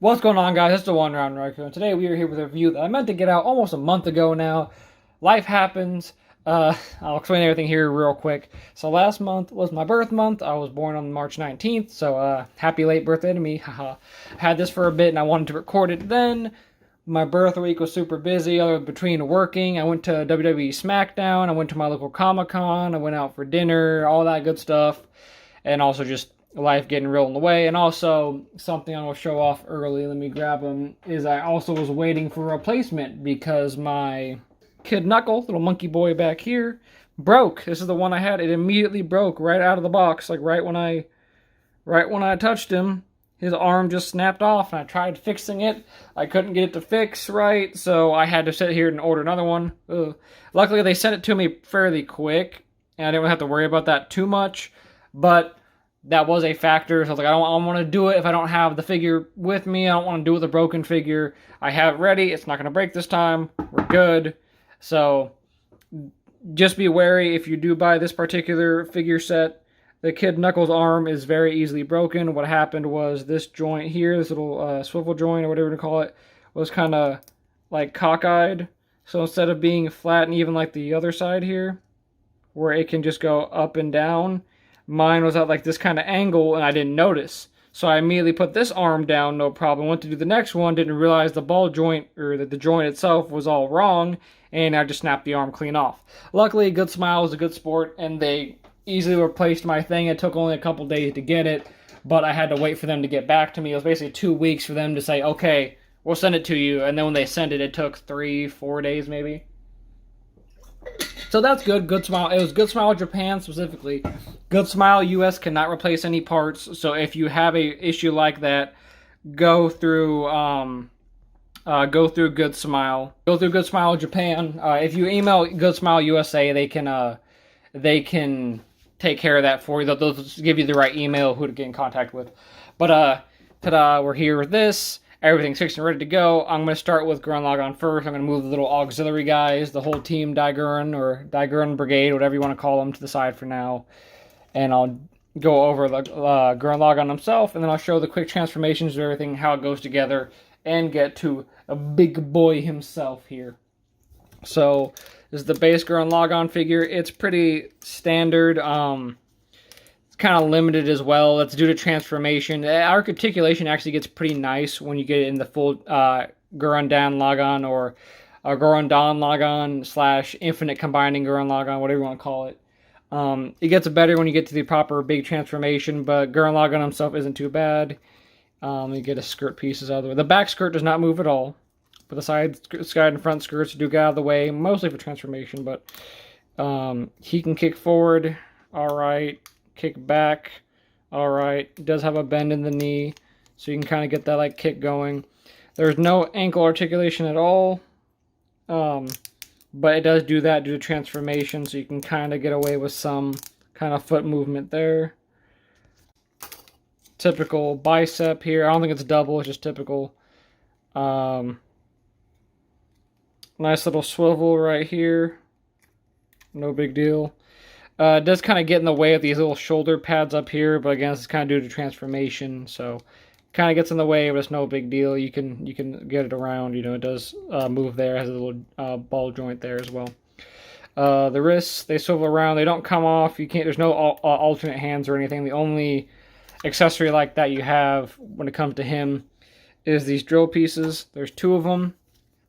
What's going on, guys? It's the One Round Riker, and today we are here with a review that I meant to get out almost a month ago now. Life happens. I'll explain everything here real quick. So last month was my birth month. I was born on March 19th, so happy late birthday to me. Haha. Had this for a bit, and I wanted to record it then. My birth week was super busy. Between working, I went to WWE SmackDown. I went to my local Comic Con. I went out for dinner, all that good stuff, and also just life getting real in the way. And also, something I will show off early, let me grab them, is I also was waiting for a replacement because my Kid Knuckle, little monkey boy back here, broke. This is the one I had. It immediately broke right out of the box, like right when I touched him. His arm just snapped off, and I tried fixing it. I couldn't get it to fix right, so I had to sit here and order another one. Ugh. Luckily, they sent it to me fairly quick, and I didn't have to worry about that too much. But that was a factor. So I was like, I don't want to do it if I don't have the figure with me. I don't want to do it with a broken figure. I have it ready. It's not going to break this time. We're good. So just be wary if you do buy this particular figure set. The Kid Knuckles arm is very easily broken. What happened was this joint here, this little swivel joint or whatever to call it, was kind of like cockeyed. So instead of being flat and even like the other side here, where it can just go up and down, mine was at like this kind of angle and I didn't notice. So I immediately put this arm down, no problem. Went to do the next one, didn't realize the ball joint, or that the joint itself was all wrong, and I just snapped the arm clean off. Luckily, Good Smile was a good sport, and they easily replaced my thing. It took only a couple days to get it, but I had to wait for them to get back to me. It was basically 2 weeks for them to say, okay, we'll send it to you, and then when they sent it, it took 3-4 days maybe. So that's good. Good Smile. It was Good Smile Japan specifically. Good Smile US cannot replace any parts. So if you have a issue like that, go through Good Smile. Go through Good Smile Japan. If you email Good Smile USA, they can take care of that for you. They'll give you the right email who to get in contact with. But ta-da! We're here with this. Everything's fixed and ready to go. I'm going to start with Gurren Lagann first. I'm going to move the little auxiliary guys, the whole team Daiguren, or Daiguren Brigade, whatever you want to call them, to the side for now. And I'll go over the Gurren Lagann himself, and then I'll show the quick transformations of everything, how it goes together, and get to a big boy himself here. So, this is the base Gurren Lagann figure. It's pretty standard. Kind of limited as well. That's due to transformation. Articulation actually gets pretty nice when you get it in the full Gurren Dan Lagann, or Gurren Dan Lagann / Infinite Combining Gurren Lagann, whatever you want to call it. It gets better when you get to the proper big transformation, but Gurren Lagann himself isn't too bad. You get his skirt pieces out of the way. The back skirt does not move at all, but the side and front skirts do get out of the way, mostly for transformation, but he can kick forward, alright. Kick back, alright. It does have a bend in the knee, so you can kind of get that like kick going. There's no ankle articulation at all, but it does do that due to transformation, so you can kind of get away with some kind of foot movement there. Typical bicep here. I don't think it's double, it's just typical. Nice little swivel right here. No big deal. It does kind of get in the way of these little shoulder pads up here, but again, this is kind of due to transformation, so kind of gets in the way, but it's no big deal. You can get it around. You know, it does move there. It has a little ball joint there as well. The wrists, they swivel around. They don't come off. You can't. There's no alternate hands or anything. The only accessory like that you have when it comes to him is these drill pieces. There's 2 of them.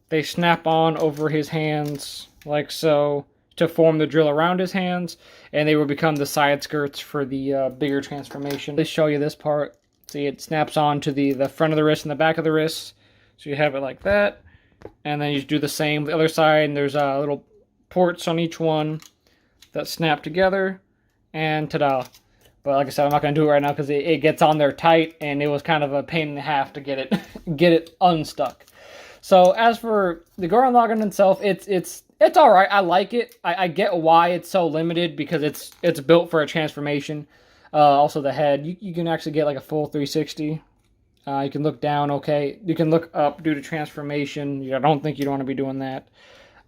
They snap on over his hands like so, to form the drill around his hands, and they will become the side skirts for the bigger transformation. Let's show you this part. See, it snaps on to the front of the wrist and the back of the wrist, so you have it like that, and then you do the same with the other side, and there's little ports on each one that snap together, and ta-da. But like I said, I'm not going to do it right now because it gets on there tight, and it was kind of a pain in the half to get it unstuck. So as for the Gurren Lagann itself, it's all right. I like it. I get why it's so limited, because it's built for a transformation. Also, the head, you can actually get like a full 360. You can look down, okay. You can look up due to transformation. I don't think you'd want to be doing that.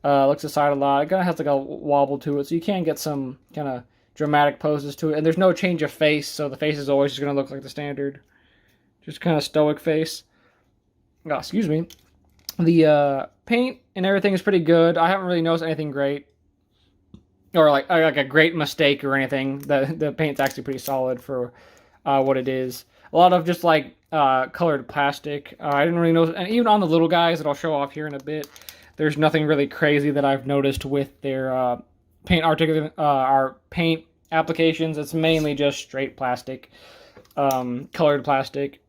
Looks aside a lot. It kind of has like a wobble to it, so you can get some kind of dramatic poses to it. And there's no change of face, so the face is always just going to look like the standard, just kind of stoic face. excuse me. The paint and everything is pretty good. I haven't really noticed anything great, or like a great mistake or anything. The paint's actually pretty solid for what it is. A lot of just like colored plastic. I didn't really notice, and even on the little guys that I'll show off here in a bit, there's nothing really crazy that I've noticed with their our paint applications. It's mainly just straight plastic, colored plastic.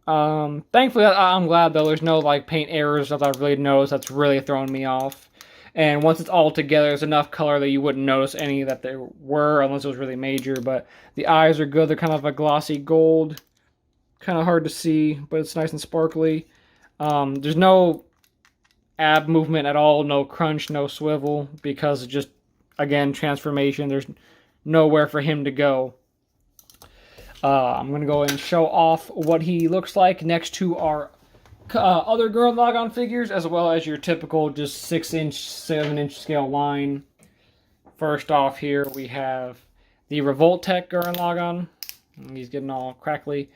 Thankfully, I'm glad though. There's no like paint errors that I've really noticed that's really thrown me off. And once it's all together, there's enough color that you wouldn't notice any that there were unless it was really major. But the eyes are good. They're kind of a glossy gold, kind of hard to see, but it's nice and sparkly. There's no ab movement at all, no crunch, no swivel, because just, again, transformation. There's nowhere for him to go. I'm going to go and show off what he looks like next to our other Gurren Lagann figures, as well as your typical just 6-inch, 7-inch scale line. First off here, we have the Revoltech Gurren Lagann. He's getting all crackly.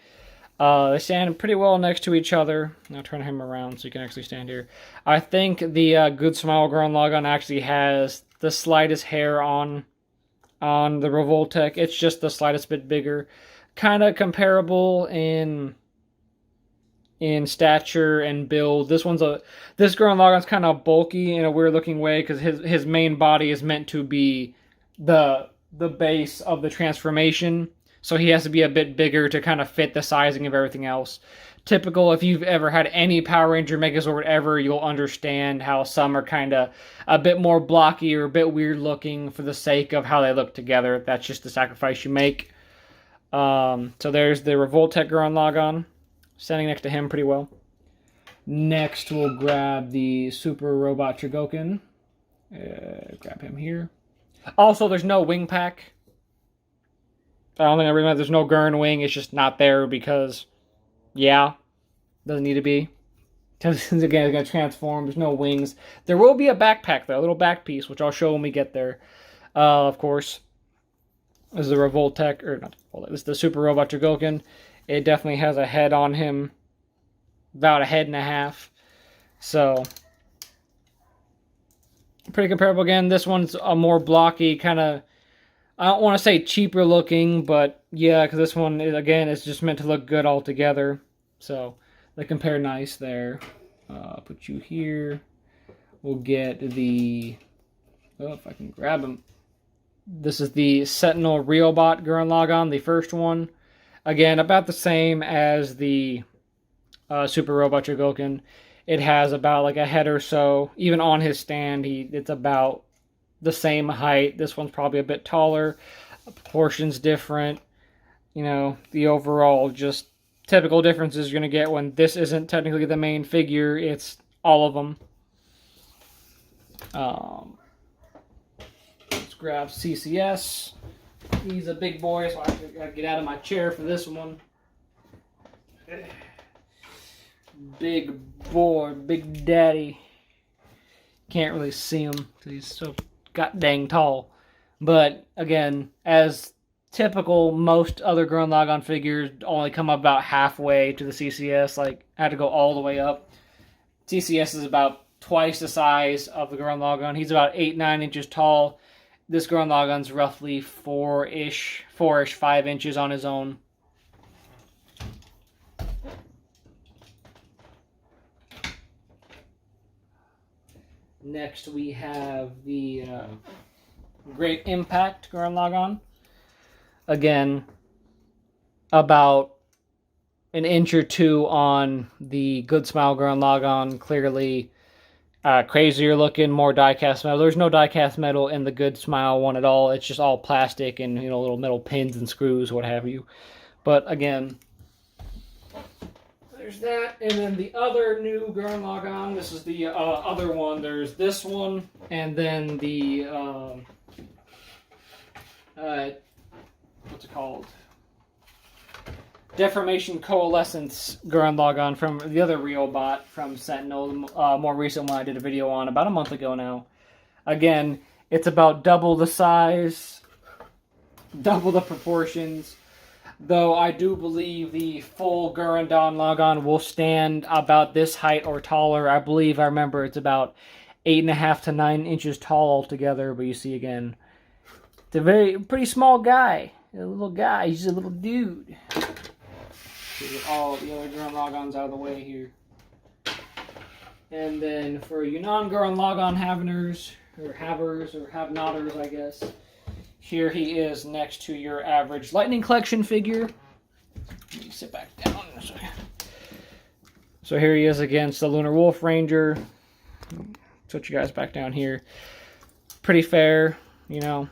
They stand pretty well next to each other. I'll turn him around so you can actually stand here. I think the Good Smile Gurren Lagann actually has the slightest hair on the Revoltech. It's just the slightest bit bigger. Kind of comparable in stature and build. This Gurren Lagann's kind of bulky in a weird looking way because his main body is meant to be the base of the transformation. So he has to be a bit bigger to kind of fit the sizing of everything else. Typical, if you've ever had any Power Ranger Megazord ever, you'll understand how some are kind of a bit more blocky or a bit weird looking for the sake of how they look together. That's just the sacrifice you make. So there's the Revoltech Gurren Lagann, standing next to him pretty well. Next, we'll grab the Super Robot Chogokin. Grab him here. Also, there's no wing pack. I don't think I remember. There's no Gurren wing. It's just not there because, yeah, doesn't need to be. Because again, it's gonna transform. There's no wings. There will be a backpack though, a little back piece, which I'll show when we get there. Of course, this is the Revoltech, or not. This is the Super Robot Chogokin. It definitely has a head on him, about a head and a half. So pretty comparable. Again, this one's a more blocky kind of. I don't want to say cheaper looking, but yeah, because this one, again, is just meant to look good altogether. So they compare nice there. Put you here. We'll get the... Oh, if I can grab them. This is the Sentinel Reobot Gurren Lagann, the first one. Again, about the same as the Super Robot Chogokin. It has about like a head or so. Even on his stand, it's about the same height. This one's probably a bit taller. Proportions different. You know, the overall just typical differences you're going to get when this isn't technically the main figure. It's all of them. Let's grab CCS. He's a big boy, so I have to get out of my chair for this one. Big boy, big daddy. Can't really see him because he's so god dang tall. But again, as typical, most other Gurren Lagann figures only come up about halfway to the CCS. Like, I had to go all the way up. CCS is about twice the size of the Gurren Lagann. He's about 8-9 inches tall. This Gurren Lagann's roughly 4-ish, 5 inches on his own. Next, we have the Great Impact Gurren Lagann. Again, about an inch or two on the Good Smile Gurren Lagann. Clearly crazier looking, more die-cast metal. There's no die-cast metal in the Good Smile one at all. It's just all plastic and, you know, little metal pins and screws, what have you. But again, there's that, and then the other new Gurren Lagann. This is the other one. There's this one, and then the what's it called? Deformation Coalescence Gurren Lagann from the other Reobot from Sentinel, more recent one I did a video on about a month ago now. Again, it's about double the size, double the proportions. Though I do believe the full Gurren Lagann will stand about this height or taller. I believe, I remember, it's about 8.5 to 9 inches tall altogether. But you see again, it's a pretty small guy. A little guy. He's a little dude. Get all the other Gurren Laganns out of the way here. And then for you non-Gurren Lagann havers, or have-notters, I guess, here he is next to your average Lightning Collection figure. Let me sit back down. So here he is against the Lunar Wolf Ranger. Put you guys back down here. Pretty fair, you know.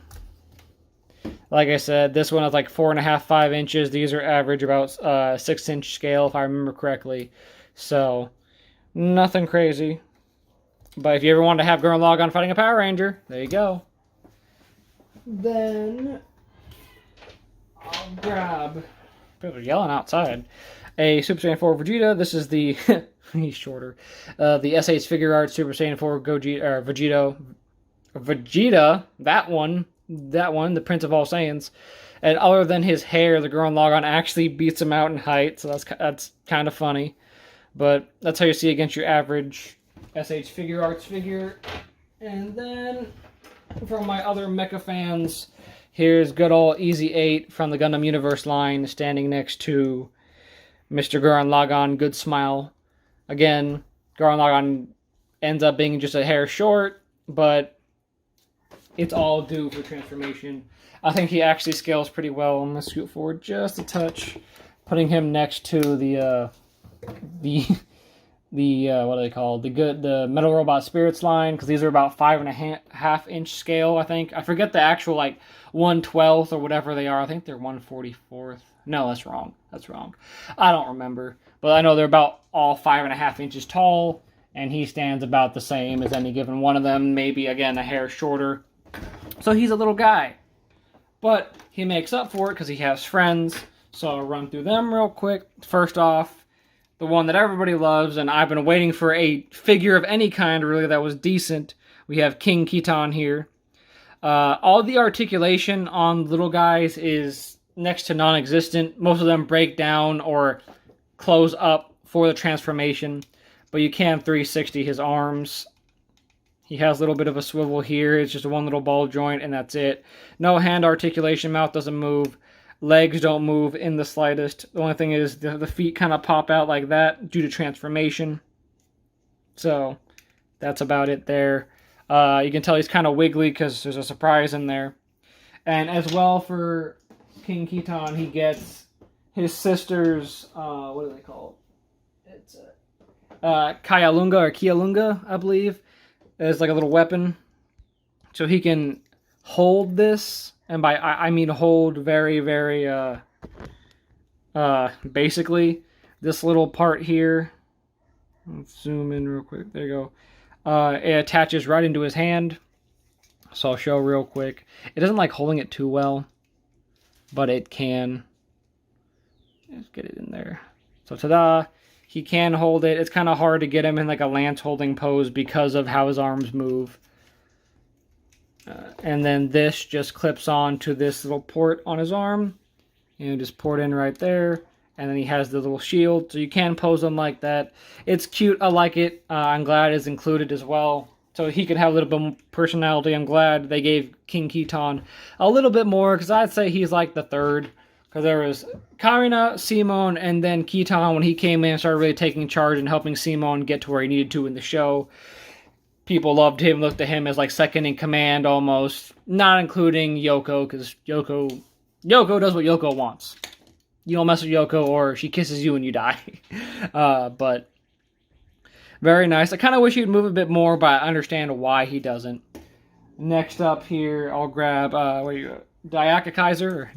Like I said, this one is like 4.5, 5 inches. These are average about 6-inch scale, if I remember correctly. So, nothing crazy. But if you ever wanted to have Gurren Lagann fighting a Power Ranger, there you go. Then I'll grab, people are yelling outside, a Super Saiyan 4 Vegeta. This is the, he's shorter, the SH Figure Art Super Saiyan 4 Vegeta, that one, the Prince of All Saiyans. And other than his hair, the Gurren Lagann actually beats him out in height, so that's kind of funny. But that's how you see against your average SH Figure Arts figure. And then for my other mecha fans, here's good old Easy 8 from the Gundam Universe line, standing next to Mr. Gurren Lagann, Good Smile. Again, Gurren Lagann ends up being just a hair short, but it's all due for transformation. I think he actually scales pretty well. I'm going to scoot forward just a touch, putting him next to the what are they called? The Metal Robot Spirits line, because these are about 5.5 inch scale, I think. I forget the actual, like, 1/12 or whatever they are. I think they're 1/44. No, that's wrong. That's wrong. I don't remember. But I know they're about all 5.5 inches tall, and he stands about the same as any given one of them. Maybe, again, a hair shorter. So he's a little guy. But he makes up for it because he has friends. So I'll run through them real quick. First off, the one that everybody loves, and I've been waiting for a figure of any kind, really, that was decent. We have King Keaton here. All the articulation on little guys is next to non-existent. Most of them break down or close up for the transformation, but you can 360 his arms. He has a little bit of a swivel here. It's just one little ball joint, and that's it. No hand articulation. Mouth doesn't move. Legs don't move in the slightest. The only thing is the feet kind of pop out like that due to transformation. So that's about it there. You can tell he's kind of wiggly because there's a surprise in there. And as well for King Keaton, he gets his sister's, what are they called? It's Kyalunga or Kialunga, I believe. It's like a little weapon. So he can hold this. And by I mean hold very, very, basically, this little part here. Let's zoom in real quick. There you go. It attaches right into his hand. So I'll show real quick. It doesn't like holding it too well, but it can. Let's get it in there. So ta-da! He can hold it. It's kind of hard to get him in like a lance holding pose because of how his arms move. And then this just clips on to this little port on his arm. You just pour it in right there. And then he has the little shield. So you can pose him like that. It's cute. I like it. I'm glad it's included as well. So he could have a little bit more personality. I'm glad they gave King Keaton a little bit more. Because I'd say he's like the third. Because there was Karina, Simone, and then Keaton when he came in and started really taking charge and helping Simone get to where he needed to in the show. People loved him, looked at him as like second in command almost. Not including Yoko, because Yoko does what Yoko wants. You don't mess with Yoko or she kisses you and you die. But very nice. I kind of wish he'd move a bit more, but I understand why he doesn't. Next up here, I'll grab, Diakakaiser.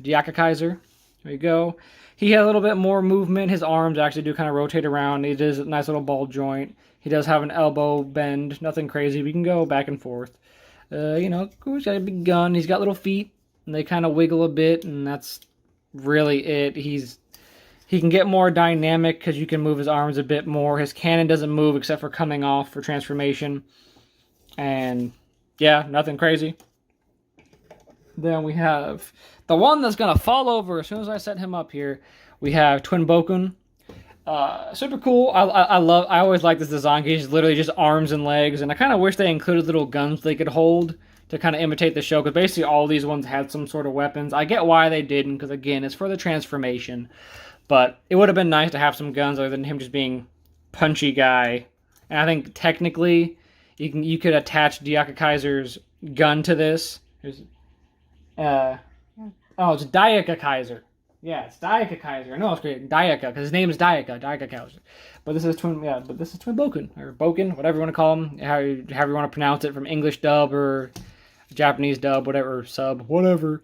There you go. He had a little bit more movement. His arms actually do kind of rotate around. He does a nice little ball joint. He does have an elbow bend. Nothing crazy. We can go back and forth. He's got a big gun. He's got little feet, and they kind of wiggle a bit, and that's really it. He can get more dynamic because you can move his arms a bit more. His cannon doesn't move except for coming off for transformation. And, yeah, nothing crazy. Then we have The one that's going to fall over as soon as I set him up here, we have Twin Bokun. Super cool. I always like this design. He's literally just arms and legs, and I kind of wish they included little guns they could hold to kind of imitate the show, because basically all these ones had some sort of weapons. I get why they didn't, because again, it's for the transformation, but it would have been nice to have some guns other than him just being punchy guy. And I think technically you could attach Diaka Kaiser's gun to this. Oh, it's Diaka Kaiser. Yeah, it's Diaka Kaiser. I know it's great. Diaka, because his name is Diaka Kaiser. But this is Twin Bokun, or Boken, whatever you want to call him, however you want to pronounce it, from English dub or Japanese dub, whatever, sub, whatever.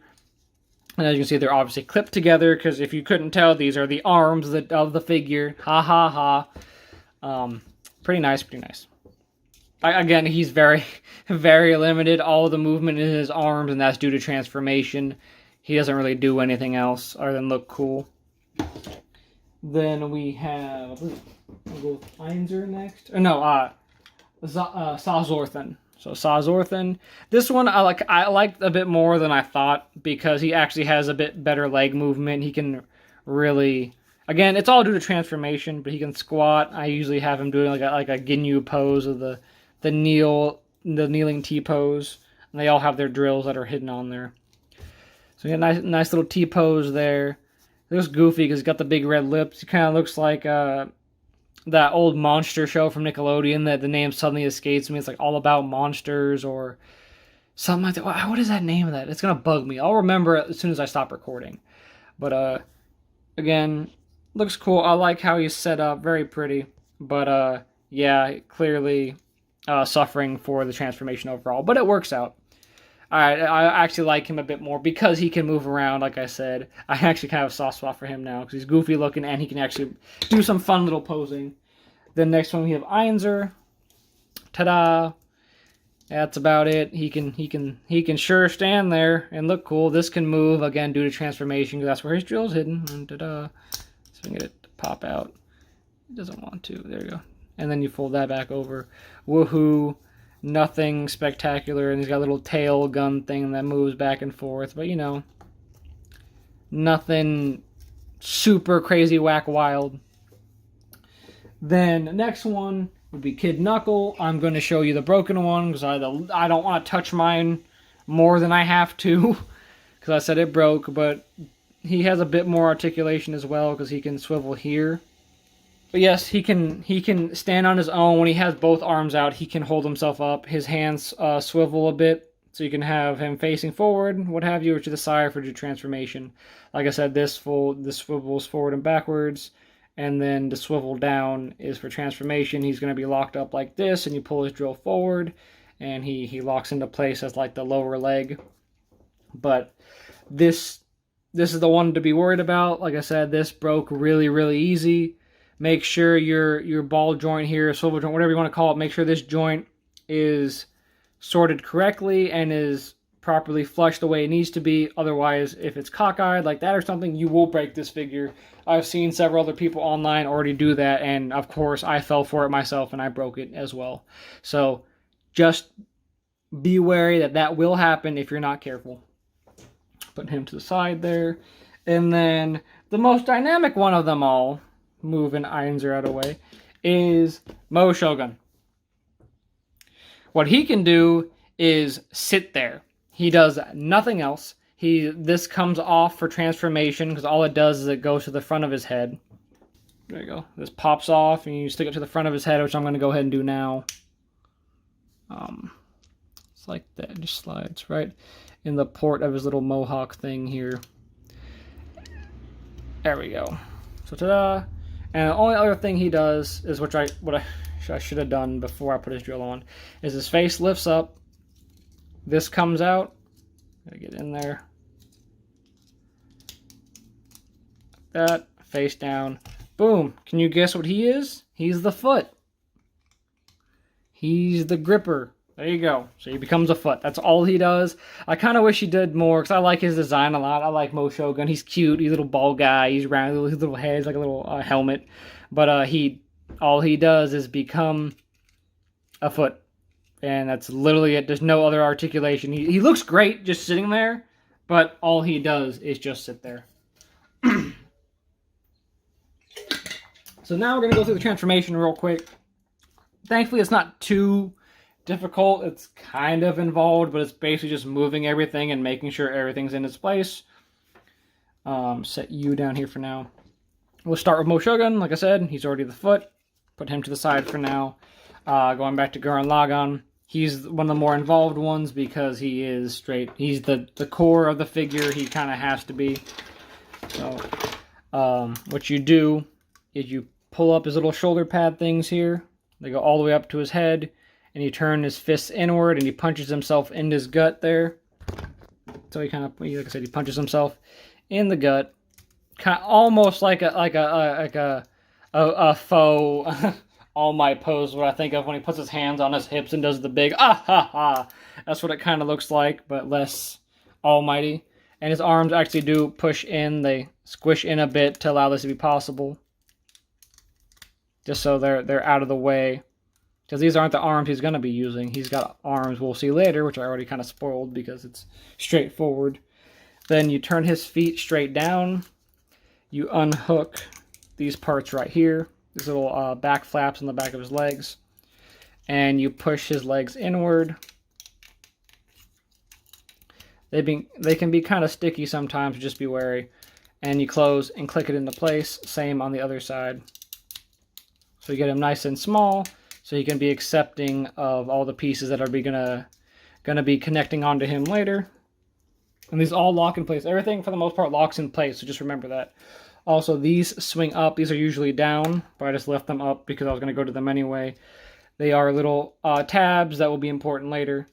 And as you can see, they're obviously clipped together, because if you couldn't tell, these are the arms of the figure. Ha ha ha. Pretty nice, pretty nice. Again, he's very, very limited. All the movement in his arms, and that's due to transformation. He doesn't really do anything else other than look cool. Then we have, we'll go with Einzer next. Or no, Sazorthan. So Sazorthan. This one I liked a bit more than I thought, because he actually has a bit better leg movement. He can really, again, it's all due to transformation, but he can squat. I usually have him doing like a Ginyu pose of the kneeling T pose, and they all have their drills that are hidden on there. So we got a nice little T pose there. It looks goofy because he's got the big red lips. He kind of looks like that old monster show from Nickelodeon that the name suddenly escapes me. It's like All About Monsters or something like that. What is that name of that? It's going to bug me. I'll remember it as soon as I stop recording. But again, looks cool. I like how he's set up. Very pretty. But yeah, clearly suffering for the transformation overall. But it works out. I actually like him a bit more because he can move around, like I said. I actually kind of have a soft spot for him now because he's goofy looking and he can actually do some fun little posing. Then next one we have Einzer. Ta-da! That's about it. He can sure stand there and look cool. This can move again due to transformation because that's where his drill's hidden. And ta-da! So we can get it to pop out. It doesn't want to. There you go. And then you fold that back over. Woohoo! Nothing spectacular, and he's got a little tail gun thing that moves back and forth, but you know, nothing super crazy whack wild. Then the next one would be Kid Knuckle. I'm going to show you the broken one because I don't want to touch mine more than I have to because I said it broke, but he has a bit more articulation as well because he can swivel here. But yes, he can stand on his own. When he has both arms out, he can hold himself up. His hands swivel a bit, so you can have him facing forward, what have you, or to the side for your transformation. Like I said, this swivels forward and backwards, and then the swivel down is for transformation. He's going to be locked up like this, and you pull his drill forward, and he locks into place as like the lower leg. But this is the one to be worried about. Like I said, this broke really, really easy. Make sure your ball joint here, swivel joint, whatever you want to call it, make sure this joint is sorted correctly and is properly flushed the way it needs to be. Otherwise, if it's cockeyed like that or something, you will break this figure. I've seen several other people online already do that, and of course, I fell for it myself and I broke it as well. So just be wary that will happen if you're not careful. Put him to the side there. And then the most dynamic one of them all, moving Einzer out of the way, is Mo Shogun. What he can do is sit there. He does nothing else. This comes off for transformation because all it does is it goes to the front of his head. There you go. This pops off and you stick it to the front of his head, which I'm going to go ahead and do now. It's like that. It just slides right in the port of his little mohawk thing here. There we go. So ta-da! And the only other thing he does is, what I should have done before I put his drill on, is his face lifts up. This comes out. Gotta get in there. That, face down. Boom. Can you guess what he is? He's the foot. He's the gripper. There you go. So he becomes a foot. That's all he does. I kind of wish he did more because I like his design a lot. I like Mo Shogun. He's cute. He's a little bald guy. He's round. His little head's like a little helmet. But all he does is become a foot. And that's literally it. There's no other articulation. He looks great just sitting there. but all he does is just sit there. So now we're going to go through the transformation real quick. Thankfully, it's not too difficult. It's kind of involved, but it's basically just moving everything and making sure everything's in its place. Set you down here for now. We'll start with Moshogun. Like I said, he's already the foot. Put him to the side for now. Going back to Gurren Lagann. He's one of the more involved ones because he is straight. He's the core of the figure. He kind of has to be. So, what you do is you pull up his little shoulder pad things here. They go all the way up to his head, and you turn his fists inward, and he punches himself in his gut there. So he kind of, like I said, he punches himself in the gut, kind of almost like a faux All Might pose. What I think of when he puts his hands on his hips and does the big ah ha ha. That's what it kind of looks like, but less almighty. And his arms actually do push in; they squish in a bit to allow this to be possible. Just so they're out of the way. Because these aren't the arms he's going to be using. He's got arms we'll see later, which I already kind of spoiled because it's straightforward. Then you turn his feet straight down. You unhook these parts right here. These little back flaps on the back of his legs. And you push his legs inward. They can be kind of sticky sometimes, just be wary. And you close and click it into place. Same on the other side. So you get him nice and small, so he can be accepting of all the pieces that are gonna be connecting onto him later. And these all lock in place. Everything, for the most part, locks in place, so just remember that. Also, these swing up. These are usually down, but I just left them up because I was going to go to them anyway. They are little tabs that will be important later.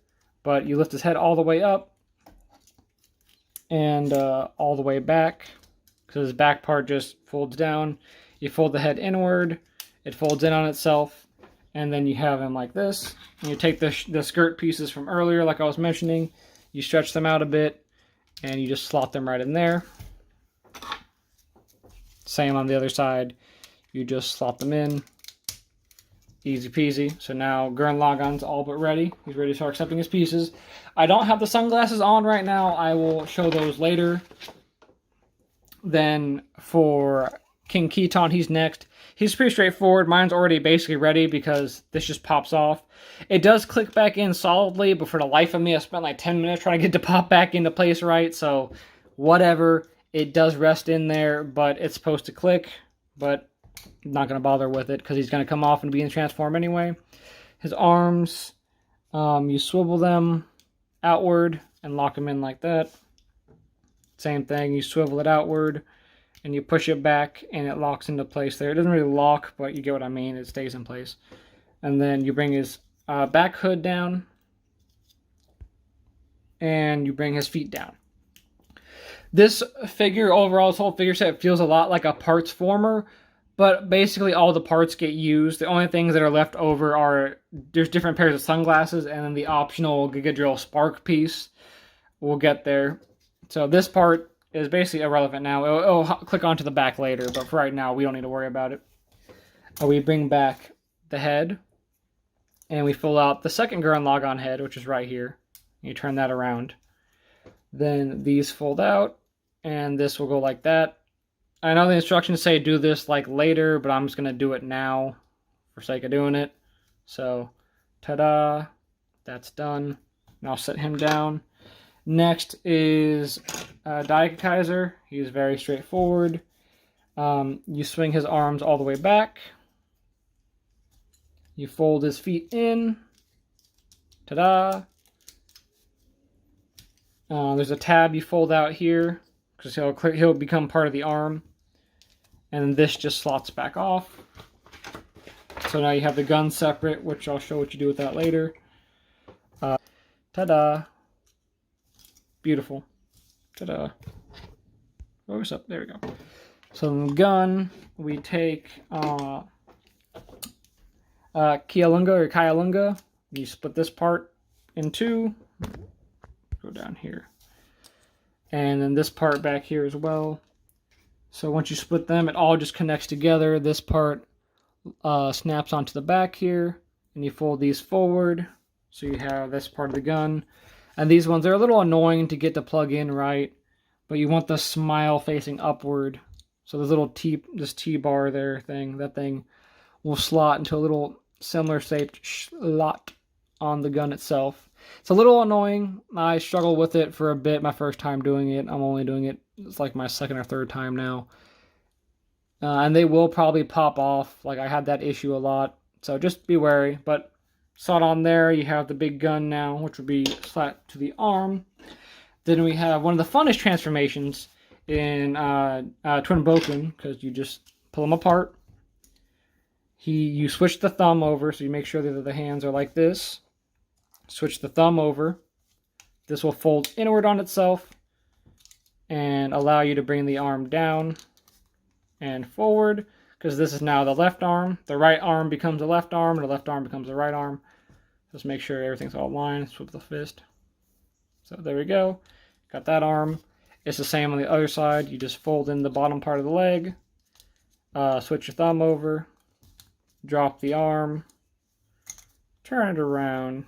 But you lift his head all the way up and all the way back, because his back part just folds down. You fold the head inward. It folds in on itself, and then you have him like this. And you take the skirt pieces from earlier, like I was mentioning. You stretch them out a bit, and you just slot them right in there. Same on the other side. You just slot them in. Easy peasy. So now Gurren Lagann's all but ready. He's ready to start accepting his pieces. I don't have the sunglasses on right now. I will show those later. Then for King Keaton, he's next. He's pretty straightforward. Mine's already basically ready because this just pops off. It does click back in solidly, but for the life of me, I spent like 10 minutes trying to get it to pop back into place right. So whatever. It does rest in there, but it's supposed to click. But I'm not going to bother with it because he's going to come off and be in transform anyway. His arms, you swivel them outward and lock them in like that. Same thing. You swivel it outward. And you push it back, and it locks into place there. It doesn't really lock, but you get what I mean. It stays in place. And then you bring his back hood down. And you bring his feet down. This figure, overall, this whole figure set feels a lot like a parts former. But basically, all the parts get used. The only things that are left over are, there's different pairs of sunglasses, and then the optional Gigadrill Spark piece. We'll get there. So this part is basically irrelevant now. It'll click onto the back later, but for right now, we don't need to worry about it. We bring back the head, and we fill out the second Gurren Lagann head, which is right here. You turn that around. Then these fold out, and this will go like that. I know the instructions say do this like later, but I'm just going to do it now for sake of doing it. So, ta-da, that's done. And I'll set him down. Next is Daikaiser. He's very straightforward. You swing his arms all the way back. You fold his feet in. Ta-da! There's a tab you fold out here because he'll become part of the arm. And then this just slots back off. So now you have the gun separate, which I'll show what you do with that later. Ta-da! Beautiful. Ta-da. Focus up. There we go. So the gun, we take Kialunga or Kyalunga. You split this part in two. Go down here. And then this part back here as well. So once you split them, it all just connects together. This part snaps onto the back here. And you fold these forward. So you have this part of the gun. And these ones, they're a little annoying to get to plug in right, but you want the smile facing upward. So this little this T-bar there thing, that thing will slot into a little similar shaped slot on the gun itself. It's a little annoying. I struggled with it for a bit my first time doing it. I'm only doing it, it's like my second or third time now. And they will probably pop off. Like, I had that issue a lot. So just be wary. But slot on there, you have the big gun now, which will be slapped to the arm. Then we have one of the funnest transformations in Twin Boken, because you just pull them apart. You switch the thumb over, so you make sure that the hands are like this. Switch the thumb over. This will fold inward on itself and allow you to bring the arm down and forward, because this is now the left arm. The right arm becomes the left arm, and the left arm becomes the right arm. Just make sure everything's all aligned. Swip the fist. So there we go. Got that arm. It's the same on the other side. You just fold in the bottom part of the leg. Switch your thumb over. Drop the arm. Turn it around.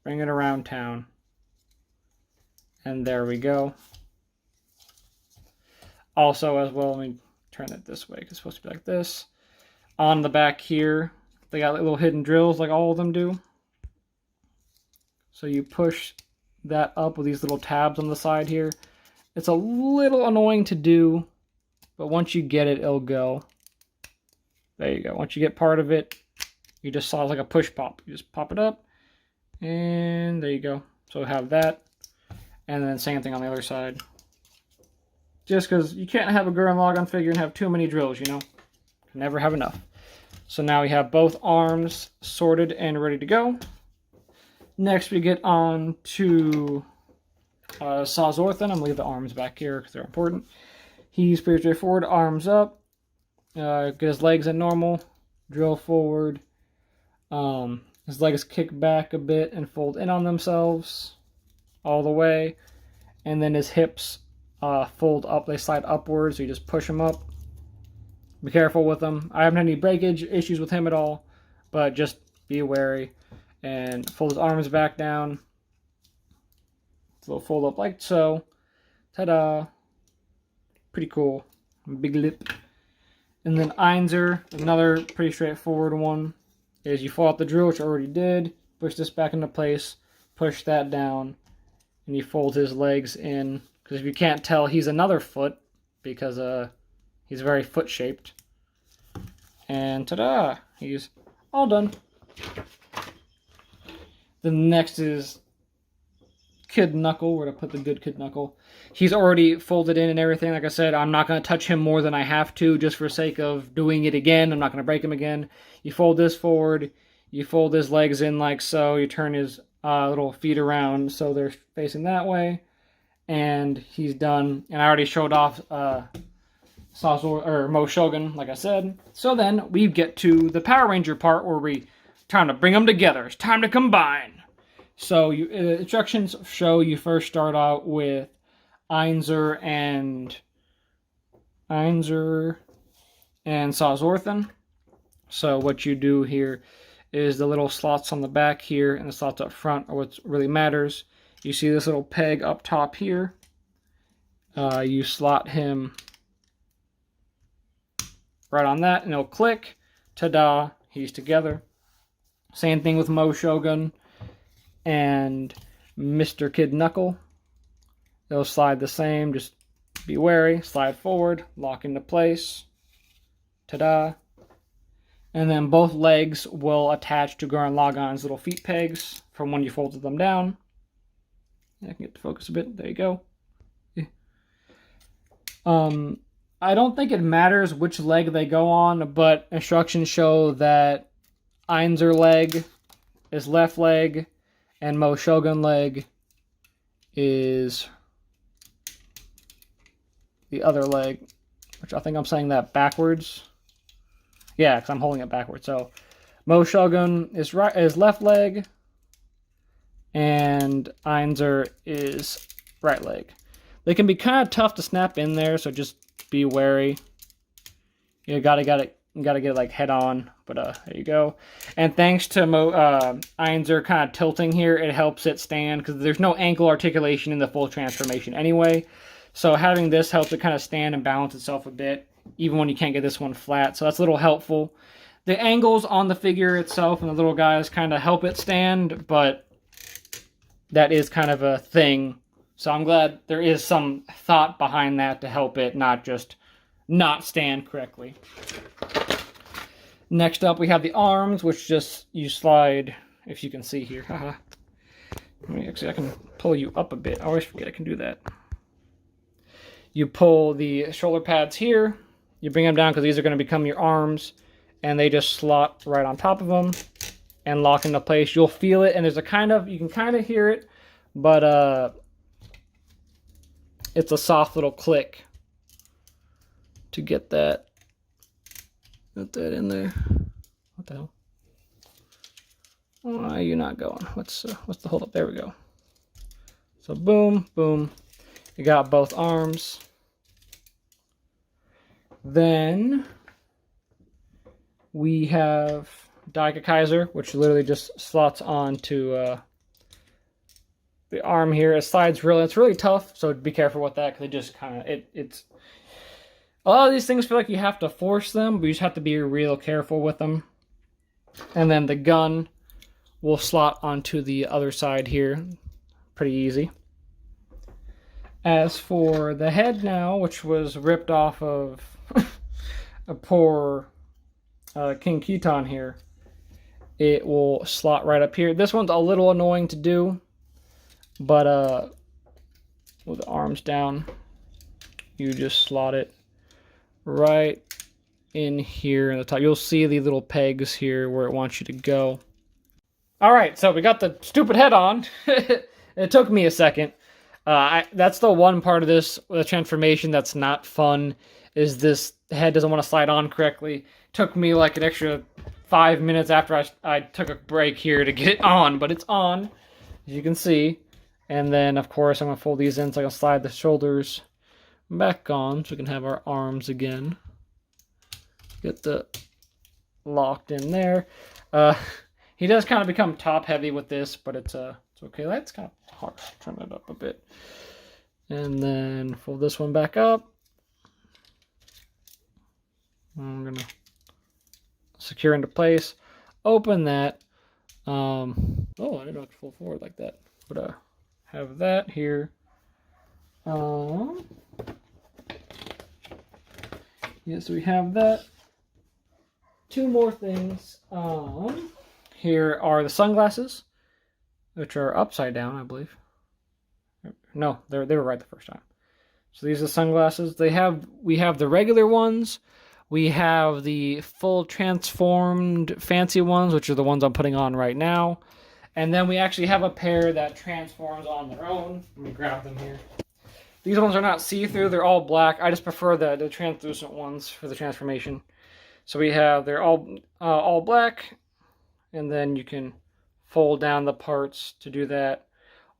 Bring it around town. And there we go. Also, as well, let me turn it this way, because it's supposed to be like this. On the back here, they got little hidden drills like all of them do. So you push that up with these little tabs on the side here. It's a little annoying to do, but once you get it, it'll go. There you go. Once you get part of it, you just saw like a push pop. You just pop it up, and there you go. So have that, and then same thing on the other side. Just because you can't have a Gurren Lagann figure and have too many drills, you know? Never have enough. So now we have both arms sorted and ready to go. Next we get on to Sawzorthan. I'm going to leave the arms back here because they're important. He's pretty straightforward. Arms up. Get his legs in normal. Drill forward. His legs kick back a bit and fold in on themselves all the way. And then his hips fold up. They slide upwards, so you just push them up. Be careful with them. I haven't had any breakage issues with him at all, but just be wary. And fold his arms back down. So fold up like so. Ta-da! Pretty cool. Big lip. And then Einser, another pretty straightforward one, is you fall out the drill, which I already did. Push this back into place. Push that down. And you fold his legs in. Because if you can't tell, he's another foot. Because he's very foot-shaped. And ta-da! He's all done. The next is Kid Knuckle, where to put the good Kid Knuckle. He's already folded in and everything. Like I said, I'm not going to touch him more than I have to, just for sake of doing it again. I'm not going to break him again. You fold this forward. You fold his legs in like so. You turn his little feet around so they're facing that way. And he's done. And I already showed off Mo Shogun, like I said. So then we get to the Power Ranger part where we time to bring them together. It's time to combine. So instructions show you first start out with Einser and Sawzorthan. So what you do here is the little slots on the back here and the slots up front are what really matters. You see this little peg up top here. You slot him right on that and it'll click. Ta-da! He's together. Same thing with Mo Shogun and Mr. Kid Knuckle. They'll slide the same, just be wary. Slide forward, lock into place. Ta-da. And then both legs will attach to Gurren Lagann's little feet pegs from when you folded them down. I can get to focus a bit. There you go. I don't think it matters which leg they go on, but instructions show that Einser leg is left leg and Mo Shogun leg is the other leg, which I think I'm saying that backwards. Yeah, because I'm holding it backwards. So Mo Shogun is left leg and Einser is right leg. They can be kind of tough to snap in there, so just be wary. You gotta get it like head on, but but there you go. And thanks to Einzer kind of tilting here, it helps it stand because there's no ankle articulation in the full transformation anyway. So having this helps it kind of stand and balance itself a bit, even when you can't get this one flat. So that's a little helpful. The angles on the figure itself and the little guys kind of help it stand, but that is kind of a thing. So I'm glad there is some thought behind that to help it not just not stand correctly. Next up, we have the arms, which just you slide, if you can see here. Haha. Actually, I can pull you up a bit. I always forget I can do that. You pull the shoulder pads here. You bring them down because these are going to become your arms, and they just slot right on top of them and lock into place. You'll feel it, and there's a you can kind of hear it, but it's a soft little click to get that in there. What the hell? Why are you not going? What's the hold up? There we go. So boom, boom. You got both arms. Then we have Daika Kaiser, which literally just slots onto the arm here. It slides it's really tough, so be careful with that because it just kind of it's. A lot of these things feel like you have to force them, but you just have to be real careful with them. And then the gun will slot onto the other side here. Pretty easy. As for the head now, which was ripped off of a poor King Keton here, it will slot right up here. This one's a little annoying to do, but with the arms down, you just slot it right in here in the top. You'll see the little pegs here where it wants you to go. All right, so we got the stupid head on. It took me a second. That's the one part of this, the transformation that's not fun, is this head doesn't want to slide on correctly. It took me like an extra 5 minutes after I took a break here to get it on, but it's on, as you can see. And then, of course, I'm going to fold these in so I can slide the shoulders back on so we can have our arms again. Get the locked in there. He does kind of become top heavy with this, but it's okay. That's kind of hard. Turn it up a bit. And then fold this one back up. I'm gonna secure into place. Open that. Oh, I didn't have to fold forward like that. But have that here. Yes, we have that. Two more things. Here are the sunglasses, which are upside down, I believe. No, they were right the first time. So these are the sunglasses. We have the regular ones. We have the full transformed fancy ones, which are the ones I'm putting on right now. And then we actually have a pair that transforms on their own. Let me grab them here. These ones are not see-through, they're all black. I just prefer the translucent ones for the transformation. So they're all black, and then you can fold down the parts to do that.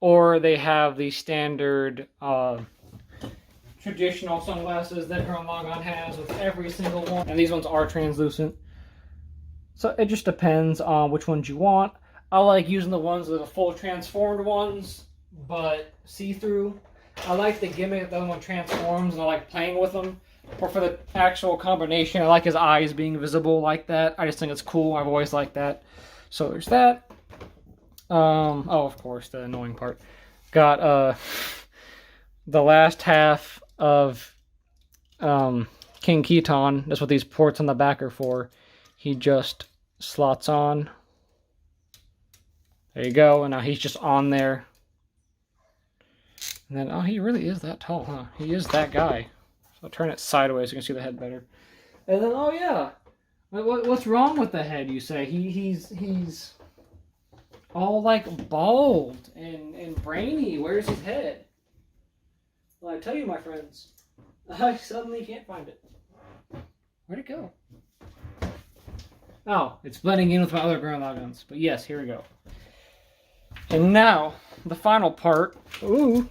Or they have the standard traditional sunglasses that Gurren Lagann has with every single one. And these ones are translucent. So it just depends on which ones you want. I like using the ones that are full transformed ones, but see-through. I like the gimmick that the other one transforms, and I like playing with them. But for the actual combination, I like his eyes being visible like that. I just think it's cool. I've always liked that. So there's that. Oh, of course, the annoying part. Got the last half of King Keton. That's what these ports on the back are for. He just slots on. There you go. And now he's just on there. And then, oh, he really is that tall, huh? He is that guy. So I'll turn it sideways so you can see the head better. And then, oh yeah, what's wrong with the head? You say he's all like bald and brainy. Where's his head? Well, I tell you, my friends, I suddenly can't find it. Where'd it go? Oh, it's blending in with my other Gurren Laganns. But yes, here we go. And now the final part. Ooh.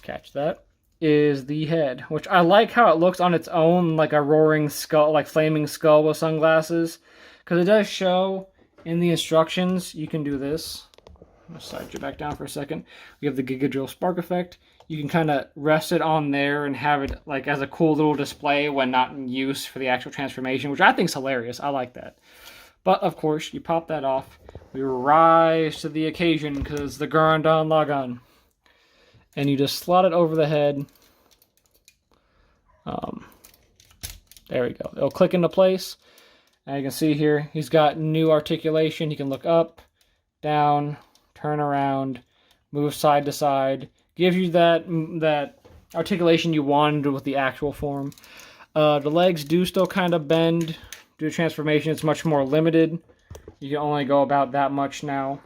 Catch that, is the head, which I like how it looks on its own, like a roaring skull, like flaming skull with sunglasses, because it does show in the instructions you can do this. I'm going to slide you back down for a second. We have the Giga Drill Spark Effect. You can kind of rest it on there and have it like as a cool little display when not in use for the actual transformation, which I think is hilarious. I like that. But of course, you pop that off. We rise to the occasion because the Gurren Lagann. And you just slot it over the head. There we go. It'll click into place. And you can see here, he's got new articulation. He can look up, down, turn around, move side to side. Gives you that articulation you wanted with the actual form. The legs do still kind of bend due to transformation. It's much more limited. You can only go about that much now.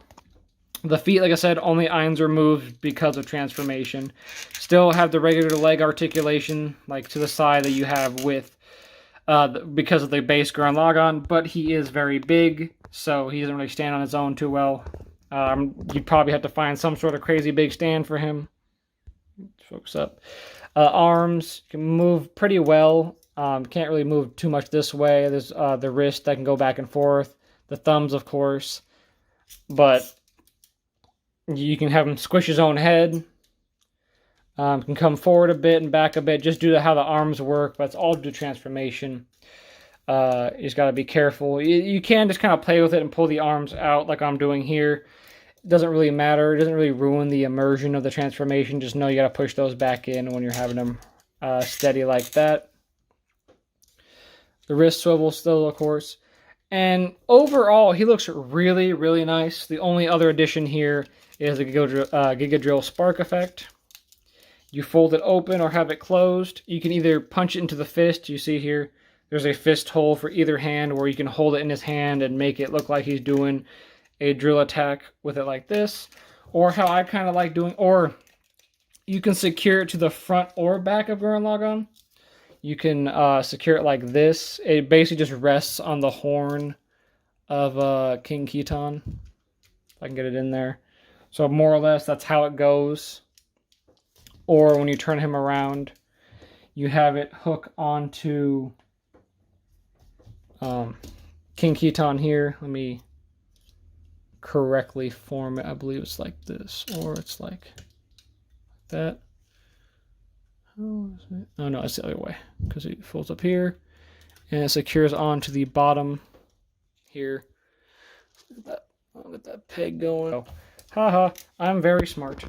The feet, like I said, only irons are moved because of transformation. Still have the regular leg articulation, like to the side that you have with, because of the base Gurren Lagann, but he is very big, so he doesn't really stand on his own too well. You'd probably have to find some sort of crazy big stand for him. Focus up. Arms can move pretty well. Can't really move too much this way. There's the wrist that can go back and forth. The thumbs, of course. But you can have him squish his own head. Can come forward a bit and back a bit just due to how the arms work, but it's all due to transformation. You just got to be careful. You can just kind of play with it and pull the arms out like I'm doing here. It doesn't really matter. It doesn't really ruin the immersion of the transformation. Just know you got to push those back in when you're having them steady like that. The wrist swivel still, of course. And overall, he looks really, really nice. The only other addition here is the Giga Drill Spark Effect. You fold it open or have it closed. You can either punch it into the fist. You see here, there's a fist hole for either hand where you can hold it in his hand and make it look like he's doing a drill attack with it like this. Or how I kind of like doing, or you can secure it to the front or back of Gurren Lagann. You can secure it like this. It basically just rests on the horn of King Khitan. If I can get it in there. So more or less, that's how it goes. Or when you turn him around, you have it hook onto King Khitan here. Let me correctly form it. I believe it's like this, or it's like that. Oh no, it's the other way, because it folds up here and it secures onto the bottom here. I'll get that peg going. Oh, haha, I'm very smart.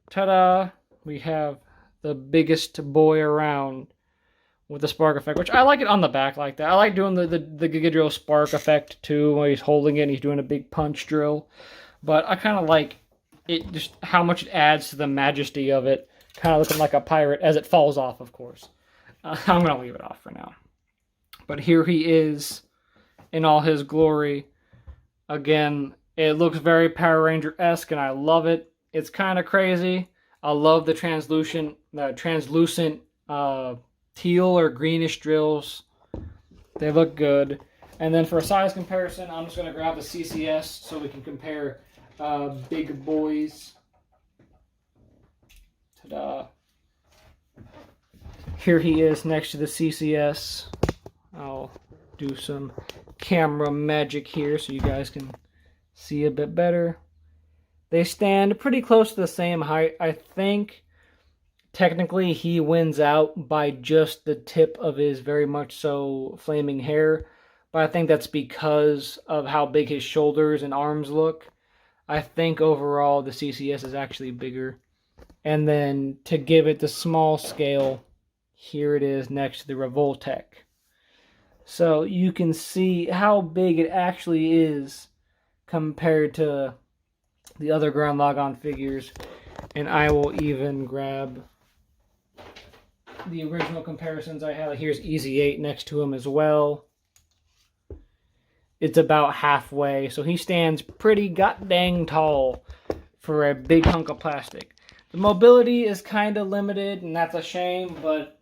Ta-da! We have the biggest boy around with the spark effect, which I like it on the back like that. I like doing the Giga Drill spark effect too, when he's holding it and he's doing a big punch drill. But I kind of like it, just how much it adds to the majesty of it. Kind of looking like a pirate as it falls off, of course. I'm going to leave it off for now. But here he is in all his glory. Again, it looks very Power Ranger-esque, and I love it. It's kind of crazy. I love the translucent teal or greenish drills. They look good. And then for a size comparison, I'm just going to grab the CCS so we can compare big boys. Ta-da. Here he is next to the CCS. I'll do some camera magic here so you guys can see a bit better. They stand pretty close to the same height. I think technically he wins out by just the tip of his very much so flaming hair. But I think that's because of how big his shoulders and arms look. I think overall the CCS is actually bigger. And then to give it the small scale, here it is next to the Revoltech. So you can see how big it actually is compared to the other Gurren Lagann figures. And I will even grab the original comparisons I have. Here's Easy 8 next to him as well. It's about halfway, so he stands pretty god-dang tall for a big hunk of plastic. The mobility is kind of limited, and that's a shame, but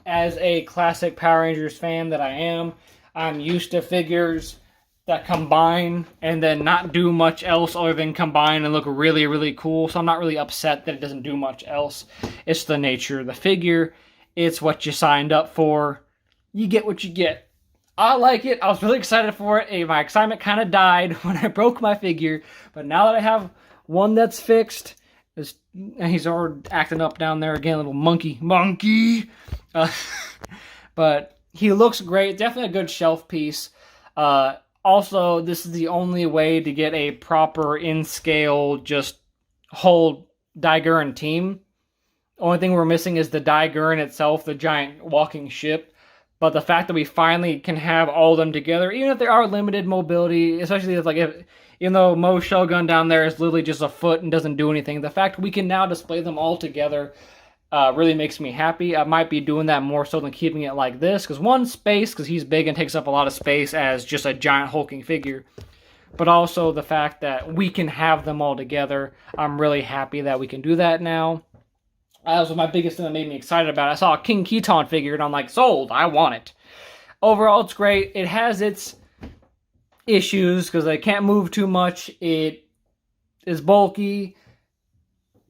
as a classic Power Rangers fan that I am, I'm used to figures that combine and then not do much else other than combine and look really, really cool, so I'm not really upset that it doesn't do much else. It's the nature of the figure. It's what you signed up for. You get what you get. I like it. I was really excited for it. My excitement kind of died when I broke my figure, but now that I have one that's fixed, and he's already acting up down there again, little monkey. Uh, but he looks great. Definitely a good shelf piece. Also, this is the only way to get a proper in-scale, just whole Gurren team. Only thing we're missing is the Gurren itself, the giant walking ship. But the fact that we finally can have all of them together, even if there are limited mobility, especially even though Mo Shogun down there is literally just a foot and doesn't do anything, the fact we can now display them all together really makes me happy. I might be doing that more so than keeping it like this, because one, space, because he's big and takes up a lot of space as just a giant hulking figure, but also the fact that we can have them all together. I'm really happy that we can do that now. That was my biggest thing that made me excited about it. I saw a King Keton figure, and I'm like, sold, I want it. Overall, it's great. It has its issues, because they can't move too much. It is bulky.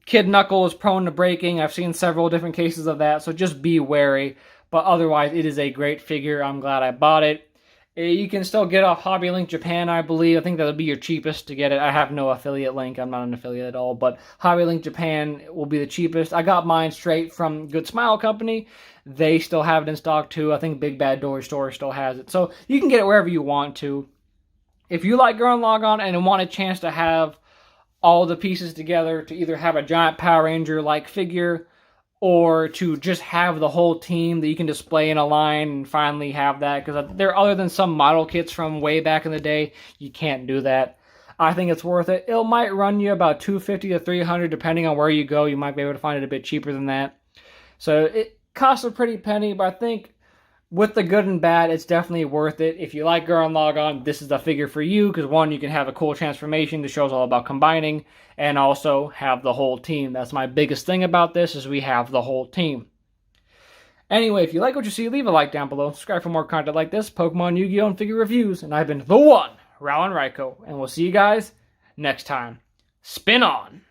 Kid Knuckle is prone to breaking. I've seen several different cases of that, so just be wary. But otherwise, it is a great figure. I'm glad I bought it. You can still get off Hobby Link Japan, I believe. I think that would be your cheapest to get it. I have no affiliate link. I'm not an affiliate at all. But Hobby Link Japan will be the cheapest. I got mine straight from Good Smile Company. They still have it in stock too. I think Big Bad Door Store still has it. So you can get it wherever you want to. If you like Gurren Lagann and want a chance to have all the pieces together to either have a giant Power Ranger-like figure or to just have the whole team that you can display in a line and finally have that, because there, other than some model kits from way back in the day, you can't do that. I think it's worth it. It might run you about $250 to $300 depending on where you go. You might be able to find it a bit cheaper than that. So it costs a pretty penny, but I think with the good and bad, it's definitely worth it. If you like Gurren Lagann, this is the figure for you, because one, you can have a cool transformation. The show's all about combining, and also have the whole team. That's my biggest thing about this, is we have the whole team. Anyway, if you like what you see, leave a like down below. Subscribe for more content like this, Pokemon, Yu-Gi-Oh, and figure reviews. And I've been the one, Rowan Raiko, and we'll see you guys next time. Spin on!